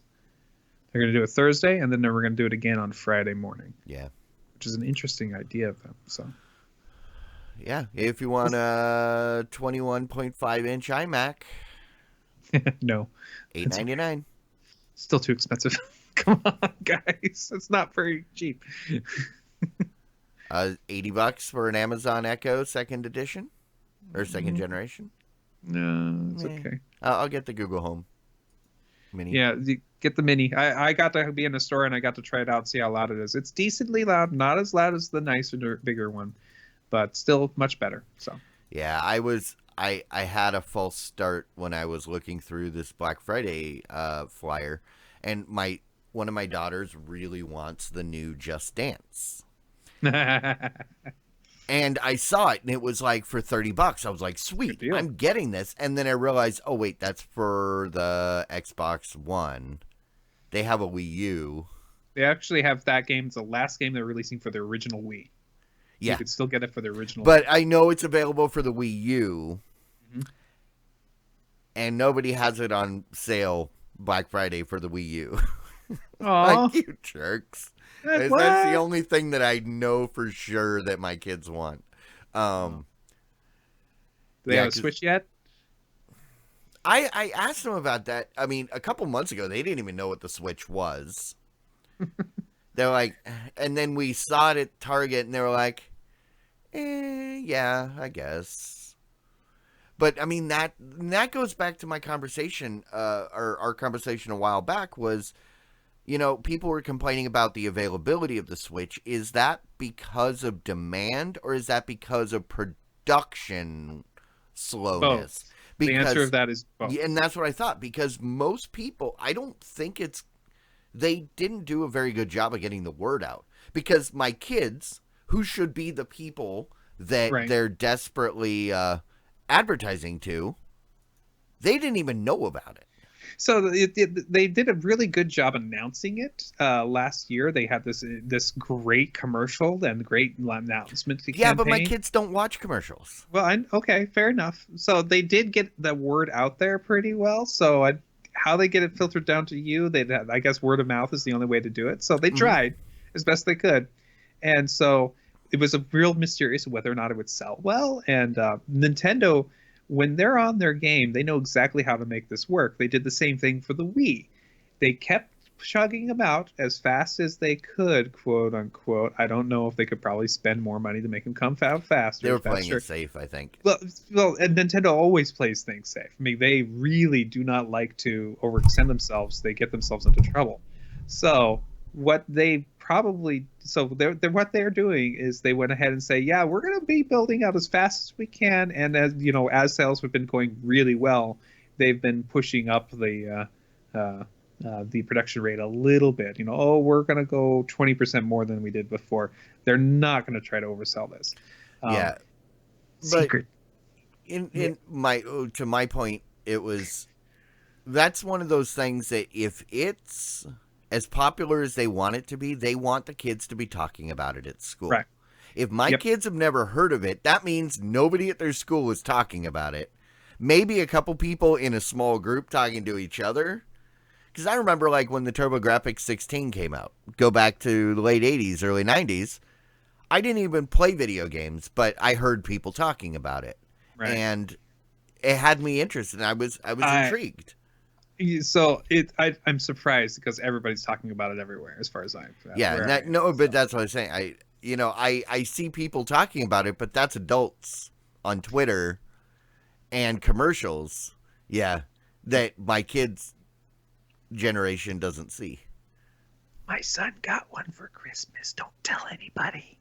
They're going to do it Thursday, and then we're going to do it again on Friday morning, yeah. which is an interesting idea of them. So Yeah, if you want a 21.5-inch iMac, no, it's $899. still too expensive. Come on, guys, it's not very cheap. $80 for an Amazon Echo second edition or second Mm, generation. no, it's Eh. okay. I'll get the Google Home Mini. Yeah, get the mini. I got to be in the store and I got to try it out, see how loud it is. It's decently loud, not as loud as the nicer, bigger one, but still much better. So Yeah, I had a false start when I was looking through this Black Friday flyer, and one of my daughters really wants the new Just Dance. And I saw it, and it was like for $30. I was like, sweet, deal. I'm getting this. And then I realized, oh, wait, that's for the Xbox One. They have a Wii U. They actually have that game. It's the last game they're releasing for the original Wii. So Yeah. you could still get it for the original. But I know it's available for the Wii U. Mhm. And nobody has it on sale Black Friday for the Wii U. Aw, Like, you jerks. That's what? the only thing that I know for sure that my kids want. Do they yeah, have a 'cause- Switch yet? I asked them about that. I mean, a couple months ago, they didn't even know what the Switch was. They're like, and then we saw it at Target, and they were like, yeah, I guess. But I mean, that goes back to my conversation, or our conversation a while back was, people were complaining about the availability of the Switch. Is that because of demand, or is that because of production slowness? Both. The answer of that is both. Yeah, and that's what I thought, because most people, I don't think they didn't do a very good job of getting the word out. Because my kids, who should be the people that Right. they're desperately advertising to, they didn't even know about it. So they did a really good job announcing it last year. They had this great commercial and great announcement Yeah, but my campaign. kids don't watch commercials. Well, okay, fair enough. So they did get the word out there pretty well. So how they get it filtered down to you, I guess word of mouth is the only way to do it. So they Mhm. tried as best they could, and so it was a real mysterious whether or not it would sell well. And Nintendo, when they're on their game, they know exactly how to make this work. They did the same thing for the Wii. They kept chugging them out as fast as they could, quote unquote. I don't know if they could probably spend more money to make them come out faster. They were That's playing sure. it safe, I think. Well, and Nintendo always plays things safe. I mean, they really do not like to overextend themselves. They get themselves into trouble. So what they probably what they're doing is they went ahead and say, yeah, we're going to be building out as fast as we can, and as sales have been going really well, they've been pushing up the production rate a little bit. We're going to go 20% more than we did before. They're not going to try to oversell this. Yeah. Secret. To my point, that's one of those things that if it's as popular as they want it to be, they want the kids to be talking about it at school. Right. If my Yep. kids have never heard of it, that means nobody at their school is talking about it. Maybe a couple people in a small group talking to each other. Because I remember like when the TurboGrafx 16 came out, go back to the late 80s, early 90s. I didn't even play video games, but I heard people talking about it, Right. and it had me interested. And I was I intrigued. so I'm surprised because everybody's talking about it everywhere as far as I Yeah, where I am. no, but So that's what I'm saying. I see people talking about it, but that's adults on Twitter and commercials. Yeah, that my kids' generation doesn't see. my son got one for Christmas. Don't tell anybody.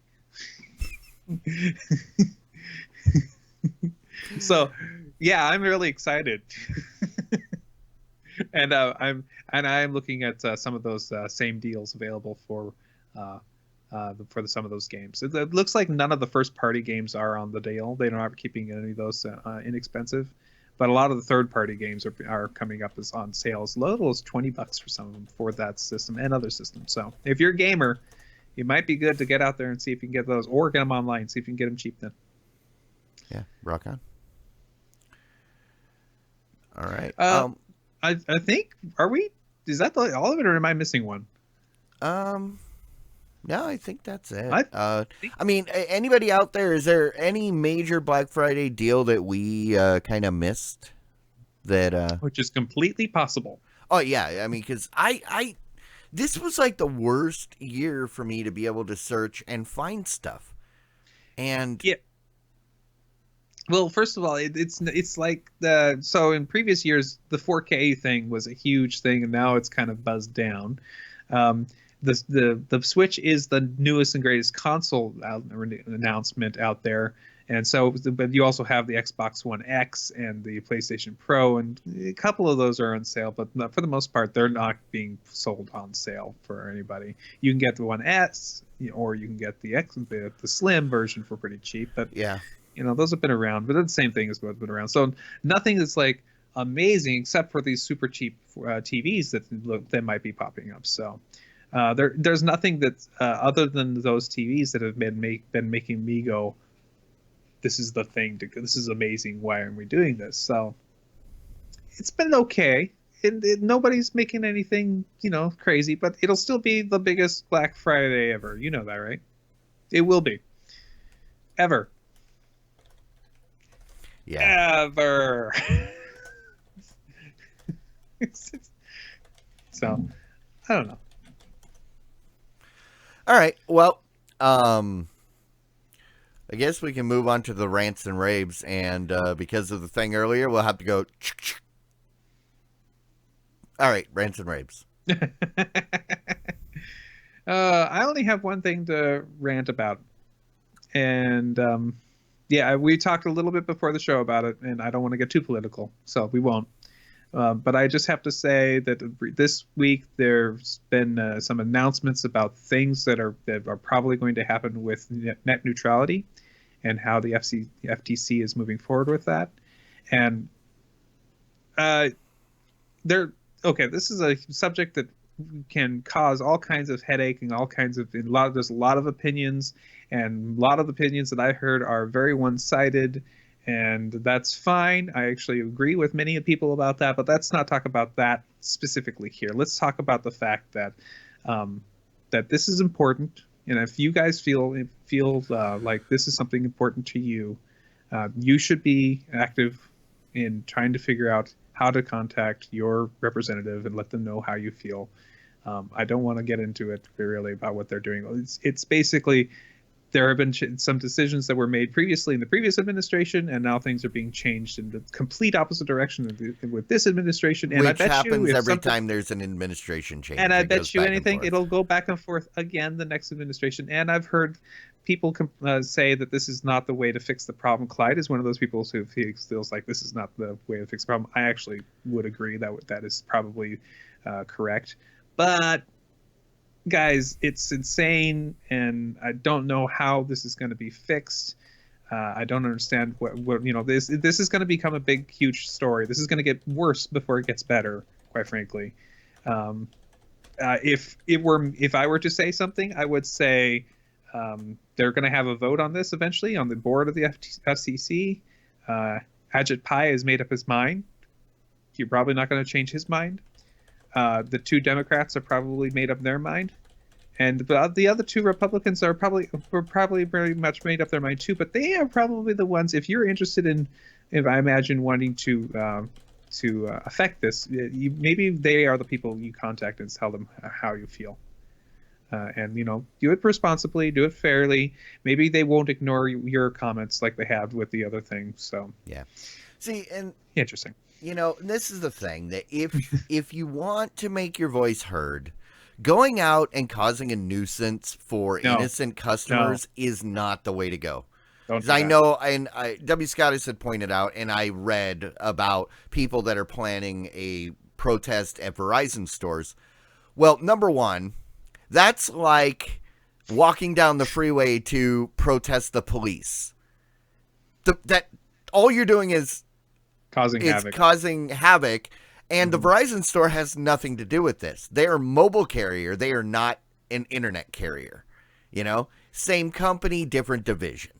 So yeah, I'm really excited. And I'm looking at some of those same deals available for some of those games. It looks like none of the first party games are on the deal. They don't have keeping any of those inexpensive, but a lot of the third party games are coming up as on sale as low as $20 for some of them for that system and other systems. So if you're a gamer, it might be good to get out there and see if you can get those, or get them online, see if you can get them cheap then. Yeah, rock on. All right. Uh, I think, are we? Is that all of it, or am I missing one? Um, no, I think that's it. I think I mean, anybody out there? Is there any major Black Friday deal that we kind of missed? That which is completely possible. oh yeah, I mean, because this was like the worst year for me to be able to search and find stuff, and Yeah. Well, first of all, it's like so in previous years the 4K thing was a huge thing, and now it's kind of buzzed down. Um, the Switch is the newest and greatest console announcement out there, and so but you also have the Xbox One X and the PlayStation Pro, and a couple of those are on sale, but for the most part they're not being sold on sale for anybody. You can get the One S, or you can get the Slim version for pretty cheap, but yeah, those have been around, but it's the same thing as what's been around. So nothing that's like amazing except for these super cheap TVs that might be popping up. So there's nothing that other than those TVs that have been making me go, this is the thing this is amazing. Why aren't we doing this? So it's been okay. Nobody's making anything crazy, but it'll still be the biggest Black Friday ever. You know that, right? It will be ever. yeah. Ever. So, I don't know. All right. Well, I guess we can move on to the rants and raves, and because of the thing earlier, we'll have to go. All right, rants and raves. I only have one thing to rant about, and yeah, we talked a little bit before the show about it, and I don't want to get too political, so we won't. But I just have to say that this week there's been some announcements about things that are probably going to happen with net neutrality, and how the FTC is moving forward with that. And this is a subject that can cause all kinds of headache and all kinds of there's a lot of opinions, and a lot of opinions that I heard are very one-sided, and that's fine. I actually agree with many people about that, but let's not talk about that specifically here. Let's talk about the fact that that this is important, and if you guys feel like this is something important to you, you should be active in trying to figure out how to contact your representative and let them know how you feel. I don't want to get into it really about what they're doing. It's basically, there have been some decisions that were made previously in the previous administration, and now things are being changed in the complete opposite direction with this administration. And Which I bet happens you every time there's an administration change. and I It bet goes you back and anything, forth. it'll go back and forth again the next administration. And I've heard people say that this is not the way to fix the problem. Clyde is one of those people who feels like this is not the way to fix the problem. I actually would agree that is probably correct. But guys, it's insane, and I don't know how this is going to be fixed. I don't understand what this is going to become a big, huge story. This is going to get worse before it gets better, quite frankly. If I were to say something, I would say they're going to have a vote on this eventually on the board of the FCC. Ajit Pai has made up his mind. You're probably not going to change his mind. The two Democrats have probably made up their mind, and the other two Republicans were probably very much made up their mind too. But they are probably the ones. If you're interested in, if I imagine wanting to affect this, maybe they are the people you contact and tell them how you feel. And do it responsibly, do it fairly. Maybe they won't ignore your comments like they have with the other thing. So yeah. See, and interesting. This is the thing that if you want to make your voice heard, going out and causing a nuisance for innocent customers is not the way to go. I know, and W. Scottis had pointed out, and I read about people that are planning a protest at Verizon stores. Well, number one, that's like walking down the freeway to protest the police. That all you're doing is causing havoc, and the Verizon store has nothing to do with this. They are a mobile carrier. They are not an internet carrier. Same company, different division.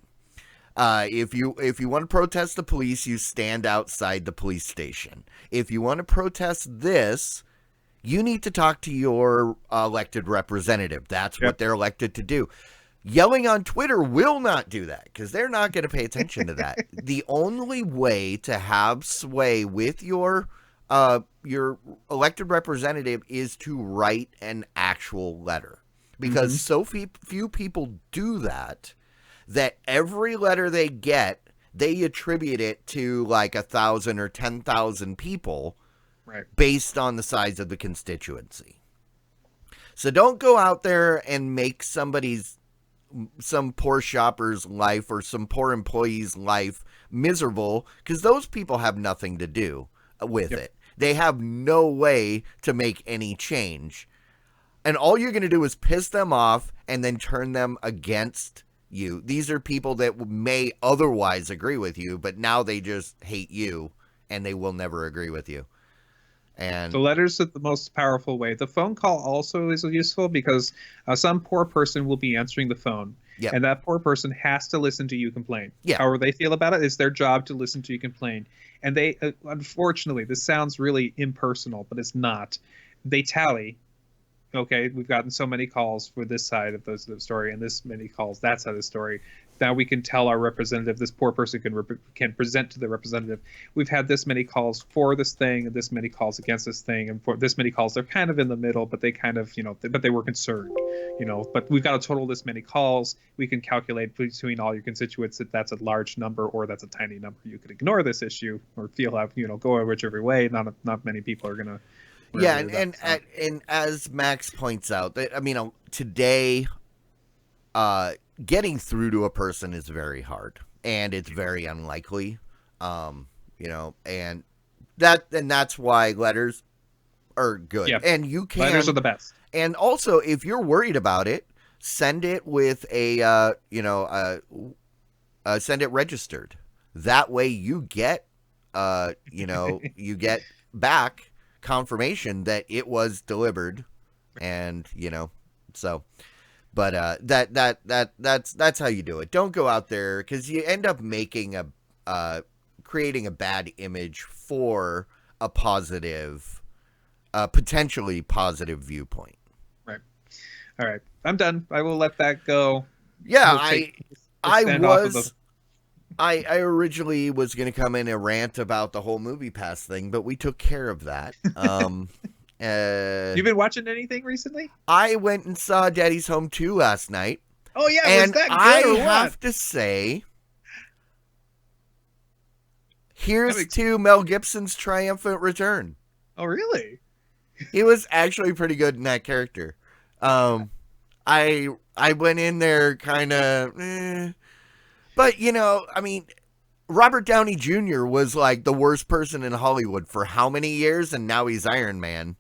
If you want to protest the police, you stand outside the police station. If you want to protest this, you need to talk to your elected representative. That's what they're elected to do. Yelling on Twitter will not do that because they're not going to pay attention to that. The only way to have sway with your elected representative is to write an actual letter, because so few people do that every letter they get, they attribute it to like 1,000 or 10,000 people, right, based on the size of the constituency. So don't go out there and make some poor shopper's life or some poor employee's life miserable, because those people have nothing to do with it. They have no way to make any change. And all you're going to do is piss them off and then turn them against you. These are people that may otherwise agree with you, but now they just hate you and they will never agree with you. And the letters are the most powerful way. The phone call also is useful because some poor person will be answering the phone. Yep. And that poor person has to listen to you complain. Yeah. However they feel about it, it's their job to listen to you complain. And they, unfortunately, this sounds really impersonal, but it's not. They tally. Okay, we've gotten so many calls for this side of the story and this many calls that side of the story. Now we can tell our representative, this poor person can present to the representative, we've had this many calls for this thing and this many calls against this thing, and for this many calls they're kind of in the middle, but they kind of but they were concerned, but we've got a total this many calls. We can calculate between all your constituents that that's a large number or that's a tiny number. You could ignore this issue or feel have go whichever way. Not many people are gonna. Yeah, and as Max points out, that today, getting through to a person is very hard, and it's very unlikely, and that's why letters are good. Yeah. And letters are the best. And also, if you're worried about it, send it with send it registered. That way, you get, you get back confirmation that it was delivered, and so. But that's how you do it. Don't go out there, because you end up making creating a bad image for a positive, potentially positive viewpoint. Right. All right. I'm done. I will let that go. Yeah, I originally was going to come in and rant about the whole MoviePass thing, but we took care of that. You've been watching anything recently? I went and saw Daddy's Home 2 last night. Oh yeah, and was that good I or have what? to say, here's to Mel Gibson's triumphant return. Oh really? He was actually pretty good in that character. I went in there kind of, but Robert Downey Jr. was like the worst person in Hollywood for how many years, and now he's Iron Man.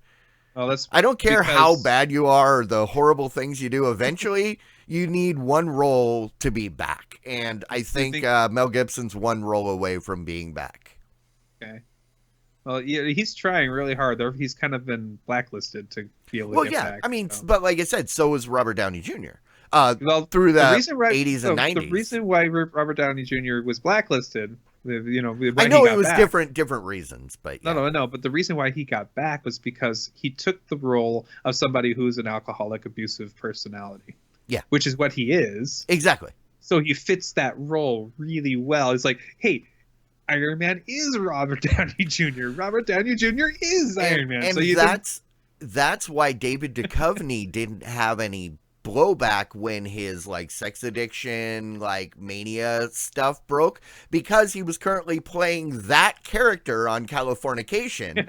Oh, I don't care how bad you are or the horrible things you do. Eventually, you need one role to be back, and I think Mel Gibson's one role away from being back. Okay. Well, yeah, he's trying really hard. He's kind of been blacklisted to be able to get back. But like I said, so was Robert Downey Jr. Through the 80s and 90s. The reason why Robert Downey Jr. was blacklisted I why he know it got was back. different reasons, but No, yeah. no, no. But the reason why he got back was because he took the role of somebody who's an alcoholic, abusive personality, Yeah, which is what he is. exactly. So he fits that role really well. It's like, hey, Iron Man is Robert Downey Jr. Robert Downey Jr. is And Iron Man. So and you didn't. that's why David Duchovny didn't have any blowback when his like sex addiction, like mania stuff broke, because he was currently playing that character on Californication.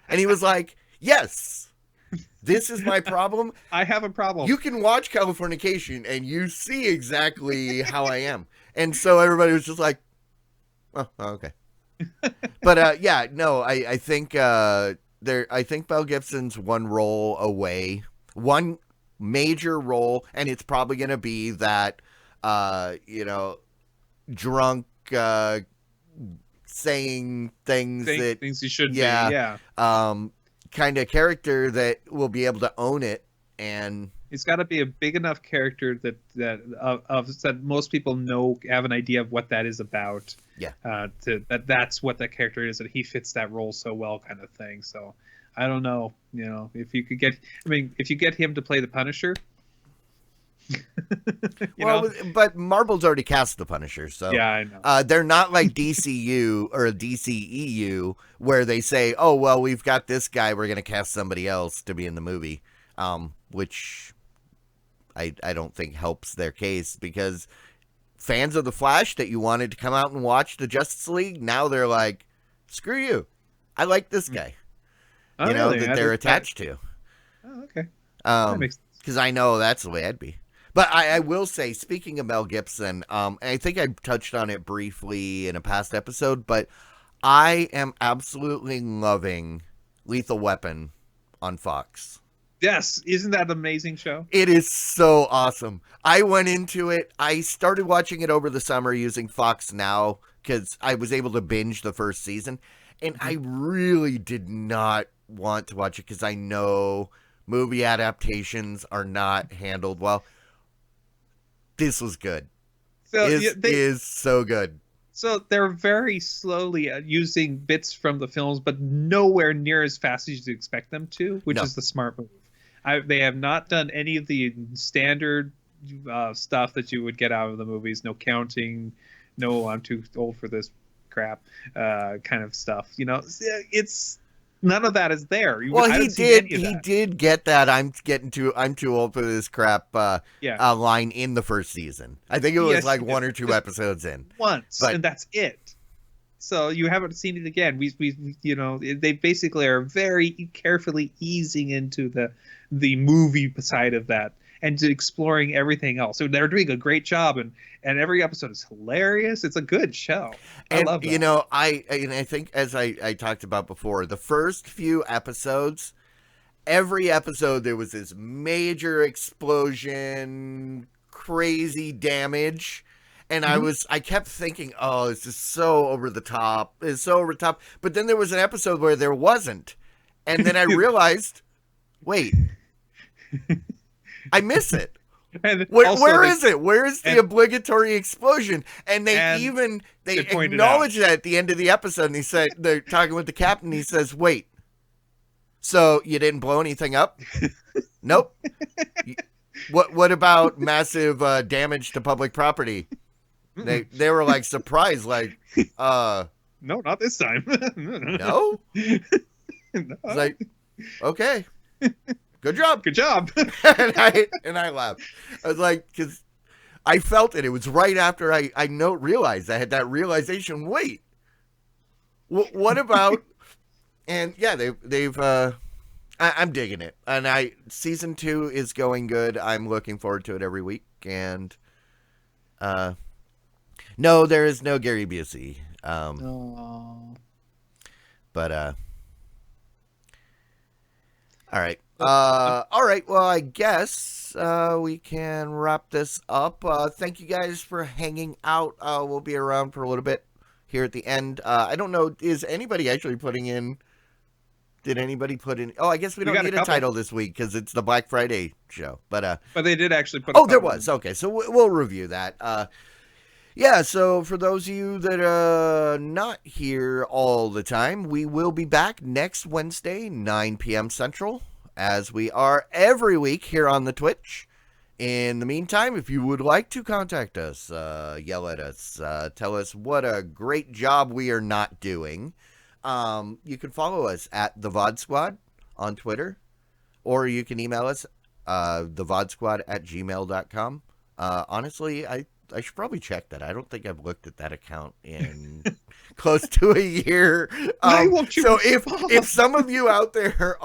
And he was like, yes, this is my problem. I have a problem. You can watch Californication and you see exactly how I am. And so everybody was just like, oh, okay. But yeah, no, I think I think Mel Gibson's one role away, one major role, and it's probably gonna be that drunk saying things that, Things he should be. yeah, Yeah. kind of character that will be able to own it. And He's got to be a big enough character that most people have an idea of what that is about. yeah, That's what that character is, that he fits that role so well, kind of thing. So I don't know, if you could if you get him to play the Punisher, but Marvel's already cast the Punisher, so yeah, I know. they're not like DCU or DCEU where they say, oh well, we've got this guy, we're gonna cast somebody else to be in the movie, which I don't think helps their case, because fans of the Flash that you wanted to come out and watch the Justice League, now they're like, screw you, I like this guy. Oh, really? That they're attached to. Oh, okay. That makes sense. Because I know that's the way I'd be. But I will say, speaking of Mel Gibson, I think I touched on it briefly in a past episode, but I am absolutely loving Lethal Weapon on Fox. Yes, isn't that an amazing show? It is so awesome. I went into it. I started watching it over the summer using Fox Now because I was able to binge the first season. And I really did not want to watch it because I know movie adaptations are not handled well. This was good. So Is so good. So they're very slowly using bits from the films, but nowhere near as fast as you'd expect them to, which is the smart move. They have not done any of the standard stuff that you would get out of the movies. No counting, no I'm too old for this crap kind of stuff. It's none of that is there. Well, he did get that I'm too old for this crap line in the first season. I think it was like one or two episodes in. Once, and that's it. So you haven't seen it again. They basically are very carefully easing into the movie side of that and exploring everything else. So they're doing a great job, and every episode is hilarious. It's a good show. I love that. I think, as I talked about before, the first few episodes, every episode there was this major explosion, crazy damage. And I kept thinking, oh, this is so over the top. It's so over the top. But then there was an episode where there wasn't. And then I realized, wait, I miss it. Where is it? Where is the obligatory explosion? And they acknowledge that at the end of the episode. And they're talking with the captain. He says, wait, so you didn't blow anything up? Nope. What about massive damage to public property? They were like surprised, like, no, not this time. No? No. It's like, okay, good job. and I laughed. I was like, because I felt it. It was right after I realized I had that realization. Wait, what about? And yeah, they've I'm digging it, and season 2 is going good. I'm looking forward to it every week, and no, there is no Gary Busey. But all right. All right. Well, I guess we can wrap this up. Thank you guys for hanging out. We'll be around for a little bit here at the end. I don't know. Is anybody actually putting in? Did anybody put in? Oh, I guess we don't need a title this week because it's the Black Friday show. But they did actually put. Oh, there was. Okay, so we'll review that. Yeah, so for those of you that are not here all the time, we will be back next Wednesday, 9 p.m. Central, as we are every week here on the Twitch. In the meantime, if you would like to contact us, yell at us, tell us what a great job we are not doing, you can follow us at the VOD Squad on Twitter, or you can email us, thevodsquad@gmail.com. Honestly, I should probably check that. I don't think I've looked at that account in close to a year. Why won't you So respond? if some of you out there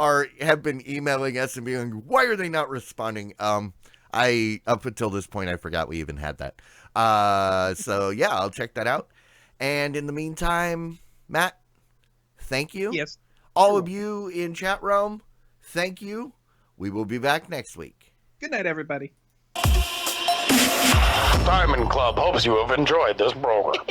have been emailing us and being, why are they not responding? I up until this point I forgot we even had that. So yeah, I'll check that out. And in the meantime, Matt, thank you. Yes. All of you in chat room, thank you. We will be back next week. Good night, everybody. Diamond Club hopes you have enjoyed this program.